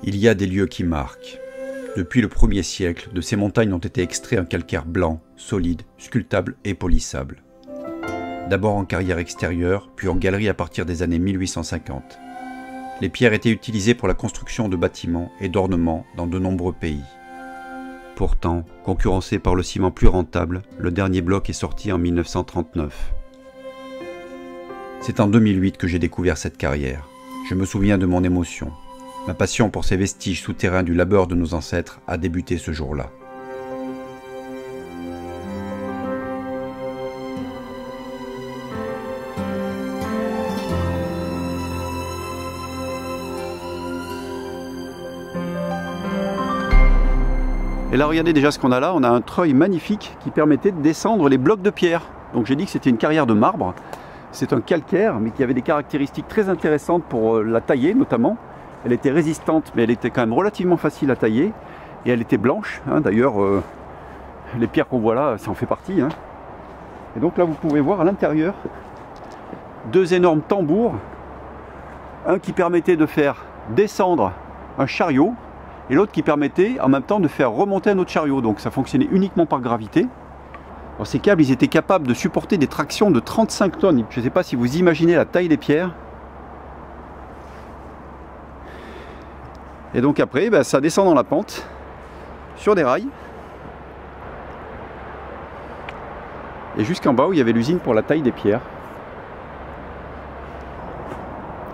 Il y a des lieux qui marquent. Depuis le 1er siècle, de ces montagnes ont été extraits un calcaire blanc, solide, sculptable et polissable. D'abord en carrière extérieure, puis en galerie à partir des années 1850. Les pierres étaient utilisées pour la construction de bâtiments et d'ornements dans de nombreux pays. Pourtant, concurrencé par le ciment plus rentable, le dernier bloc est sorti en 1939. C'est en 2008 que j'ai découvert cette carrière. Je me souviens de mon émotion. Ma passion pour ces vestiges souterrains du labeur de nos ancêtres a débuté ce jour-là. Et là, regardez déjà ce qu'on a là. On a un treuil magnifique qui permettait de descendre les blocs de pierre. Donc j'ai dit que c'était une carrière de marbre. C'est un calcaire, mais qui avait des caractéristiques très intéressantes pour la tailler notamment. Elle était résistante, mais elle était quand même relativement facile à tailler. Et elle était blanche. Hein. D'ailleurs, les pierres qu'on voit là, ça en fait partie. Hein. Et donc là, vous pouvez voir à l'intérieur deux énormes tambours. Un qui permettait de faire descendre un chariot et l'autre qui permettait en même temps de faire remonter un autre chariot. Donc ça fonctionnait uniquement par gravité. Alors, ces câbles, ils étaient capables de supporter des tractions de 35 tonnes. Je ne sais pas si vous imaginez la taille des pierres. Et donc après, ça descend dans la pente, sur des rails. Et jusqu'en bas où il y avait l'usine pour la taille des pierres.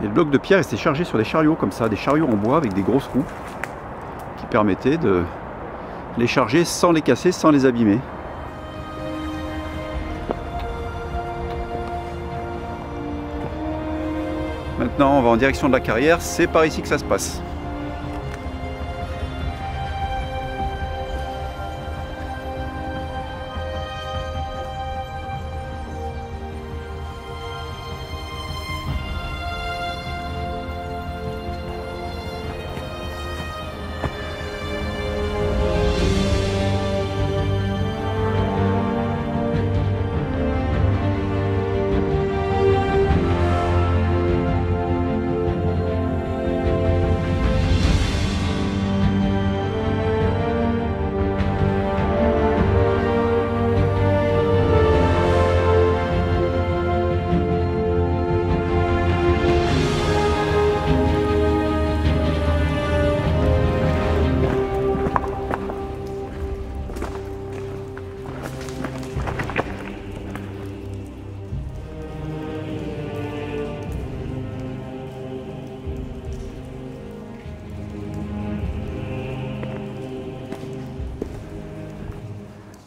Et le bloc de pierre était chargé sur des chariots comme ça, des chariots en bois avec des grosses roues qui permettaient de les charger sans les casser, sans les abîmer. Maintenant, on va en direction de la carrière, c'est par ici que ça se passe.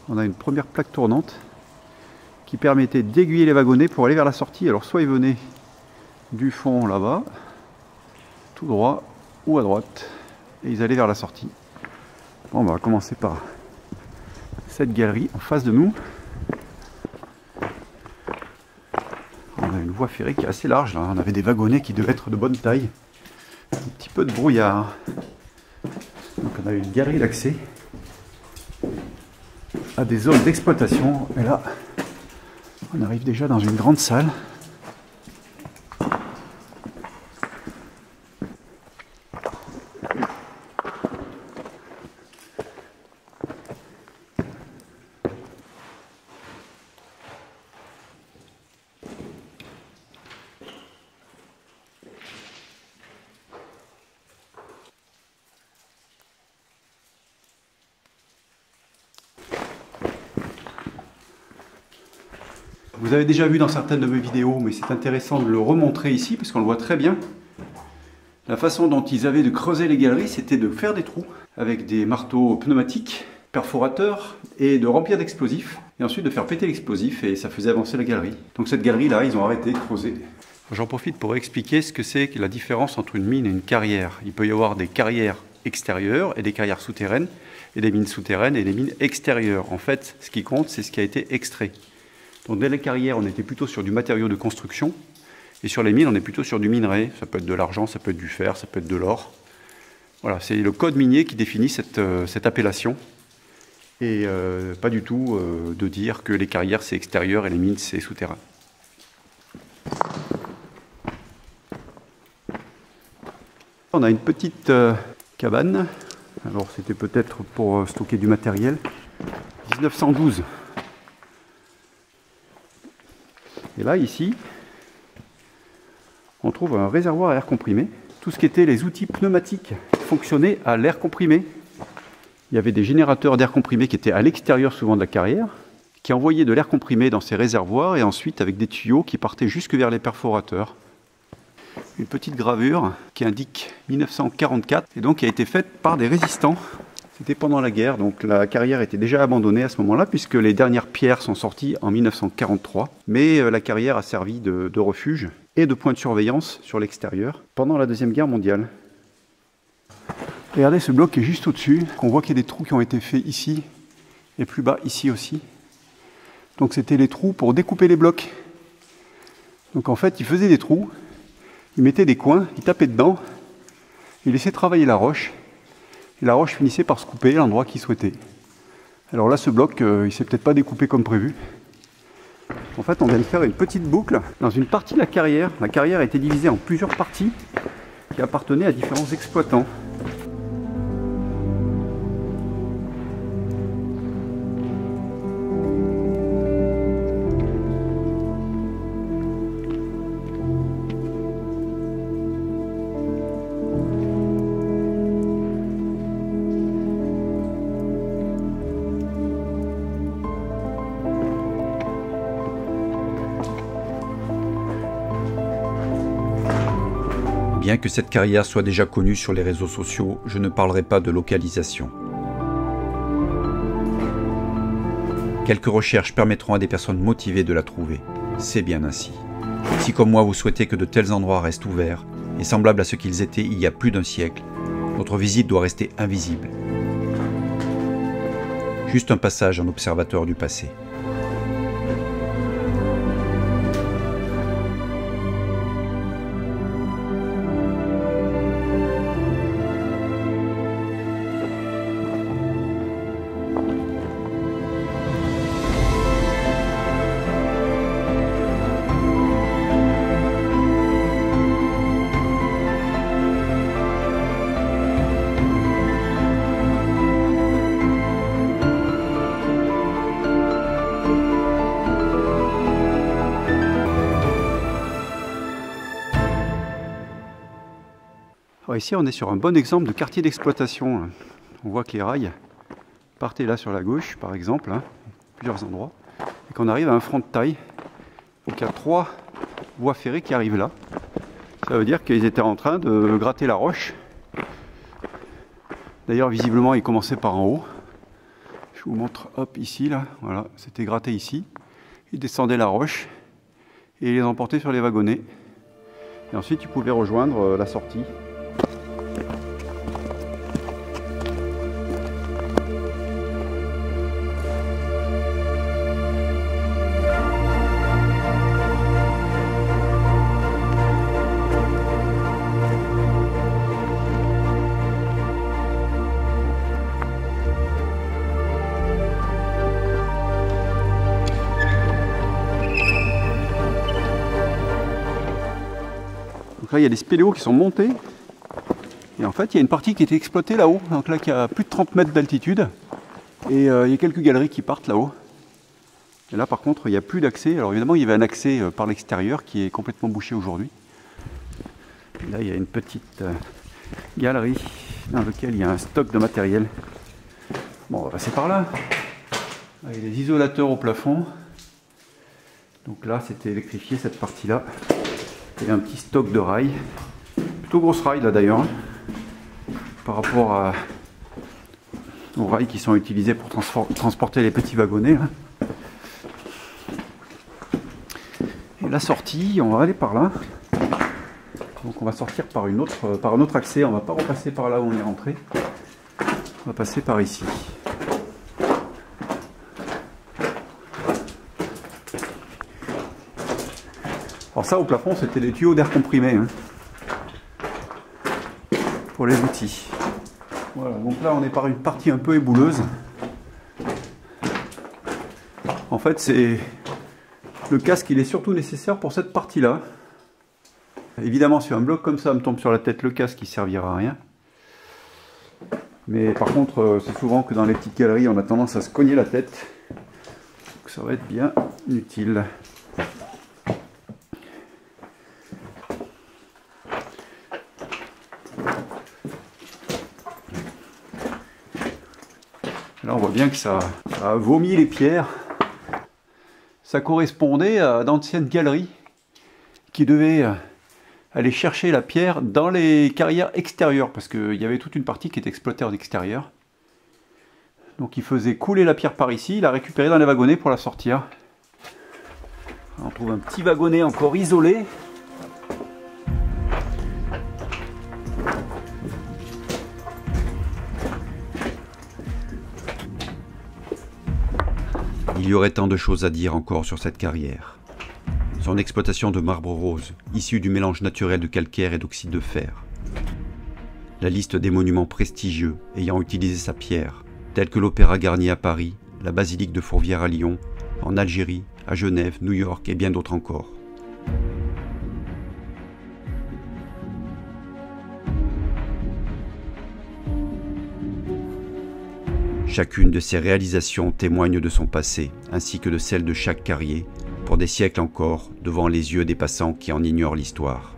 On a une première plaque tournante qui permettait d'aiguiller les wagonnets pour aller vers la sortie. Alors soit ils venaient du fond là-bas, tout droit ou à droite, et ils allaient vers la sortie. Bon, on va commencer par cette galerie en face de nous. On a une voie ferrée qui est assez large là. On avait des wagonnets qui devaient être de bonne taille. Un petit peu de brouillard. Donc on a une galerie d'accès à des zones d'exploitation. Et là, on arrive déjà dans une grande salle. Vous avez déjà vu dans certaines de mes vidéos, mais c'est intéressant de le remontrer ici parce qu'on le voit très bien. La façon dont ils avaient de creuser les galeries, c'était de faire des trous avec des marteaux pneumatiques, perforateurs, et de remplir d'explosifs, et ensuite de faire péter l'explosif, et ça faisait avancer la galerie. Donc cette galerie-là, ils ont arrêté de creuser. J'en profite pour expliquer ce que c'est que la différence entre une mine et une carrière. Il peut y avoir des carrières extérieures et des carrières souterraines, et des mines souterraines et des mines extérieures. En fait, ce qui compte, c'est ce qui a été extrait. Donc dès les carrières, on était plutôt sur du matériau de construction, et sur les mines, on est plutôt sur du minerai. Ça peut être de l'argent, ça peut être du fer, ça peut être de l'or. Voilà, c'est le code minier qui définit cette appellation. Et pas du tout de dire que les carrières c'est extérieur et les mines c'est souterrain. On a une petite cabane. Alors c'était peut-être pour stocker du matériel. 1912. Et là, ici, on trouve un réservoir à air comprimé. Tout ce qui était les outils pneumatiques fonctionnaient à l'air comprimé. Il y avait des générateurs d'air comprimé qui étaient à l'extérieur souvent de la carrière, qui envoyaient de l'air comprimé dans ces réservoirs et ensuite avec des tuyaux qui partaient jusque vers les perforateurs. Une petite gravure qui indique 1944 et donc qui a été faite par des résistants. C'était pendant la guerre, donc la carrière était déjà abandonnée à ce moment-là puisque les dernières pierres sont sorties en 1943. Mais la carrière a servi de refuge et de point de surveillance sur l'extérieur pendant la Deuxième Guerre mondiale. Regardez ce bloc qui est juste au-dessus. On voit qu'il y a des trous qui ont été faits ici et plus bas ici aussi. Donc c'était les trous pour découper les blocs. Donc en fait, ils faisaient des trous, ils mettaient des coins, ils tapaient dedans, ils laissaient travailler la roche. Et la roche finissait par se couper à l'endroit qu'ils souhaitaient. Alors là, ce bloc, il ne s'est peut-être pas découpé comme prévu. En fait, on vient de faire une petite boucle dans une partie de la carrière. La carrière a été divisée en plusieurs parties qui appartenaient à différents exploitants. Bien que cette carrière soit déjà connue sur les réseaux sociaux, je ne parlerai pas de localisation. Quelques recherches permettront à des personnes motivées de la trouver. C'est bien ainsi. Si comme moi vous souhaitez que de tels endroits restent ouverts et semblables à ce qu'ils étaient il y a plus d'un siècle, notre visite doit rester invisible. Juste un passage en observateur du passé. Alors ici, on est sur un bon exemple de quartier d'exploitation. On voit que les rails partaient là sur la gauche, par exemple, plusieurs endroits, et qu'on arrive à un front de taille. Donc il y a 3 voies ferrées qui arrivent là. Ça veut dire qu'ils étaient en train de gratter la roche. D'ailleurs, visiblement, ils commençaient par en haut. Je vous montre, hop, ici, là, voilà, c'était gratté ici. Ils descendaient la roche et ils les emportaient sur les wagonnets. Et ensuite, ils pouvaient rejoindre la sortie. Là, il y a des spéléos qui sont montés. Et en fait, il y a une partie qui était exploitée là-haut. Donc là, qui a plus de 30 mètres d'altitude. Et il y a quelques galeries qui partent là-haut. Et là, par contre, il n'y a plus d'accès. Alors évidemment, il y avait un accès par l'extérieur qui est complètement bouché aujourd'hui. Là, il y a une petite galerie dans laquelle il y a un stock de matériel. Bon, on va passer par là. Là, il y a des isolateurs au plafond. Donc là, c'était électrifié cette partie-là. Et un petit stock de rails. Plutôt grosse rails là d'ailleurs. Par rapport aux rails qui sont utilisés pour transporter les petits wagonnets. Là. Et la sortie, on va aller par là. Donc on va sortir par un autre accès. On ne va pas repasser par là où on est rentré. On va passer par ici. Alors ça, au plafond, c'était des tuyaux d'air comprimé pour les outils. Voilà, donc là, on est par une partie un peu ébouleuse. En fait, c'est le casque, il est surtout nécessaire pour cette partie-là. Évidemment, si un bloc comme ça me tombe sur la tête, le casque, il ne servira à rien. Mais par contre, c'est souvent que dans les petites galeries, on a tendance à se cogner la tête. Donc ça va être bien utile. Là, on voit bien que ça a vomi les pierres. Ça correspondait à d'anciennes galeries qui devaient aller chercher la pierre dans les carrières extérieures, parce qu'il y avait toute une partie qui était exploitée en extérieur. Donc il faisait couler la pierre par ici, la récupérer dans les wagonnets pour la sortir. On trouve un petit wagonnet encore isolé. Il y aurait tant de choses à dire encore sur cette carrière. Son exploitation de marbre rose, issu du mélange naturel de calcaire et d'oxyde de fer. La liste des monuments prestigieux ayant utilisé sa pierre, tels que l'Opéra Garnier à Paris, la basilique de Fourvière à Lyon, en Algérie, à Genève, New York et bien d'autres encore. Chacune de ces réalisations témoigne de son passé, ainsi que de celle de chaque carrier, pour des siècles encore, devant les yeux des passants qui en ignorent l'histoire.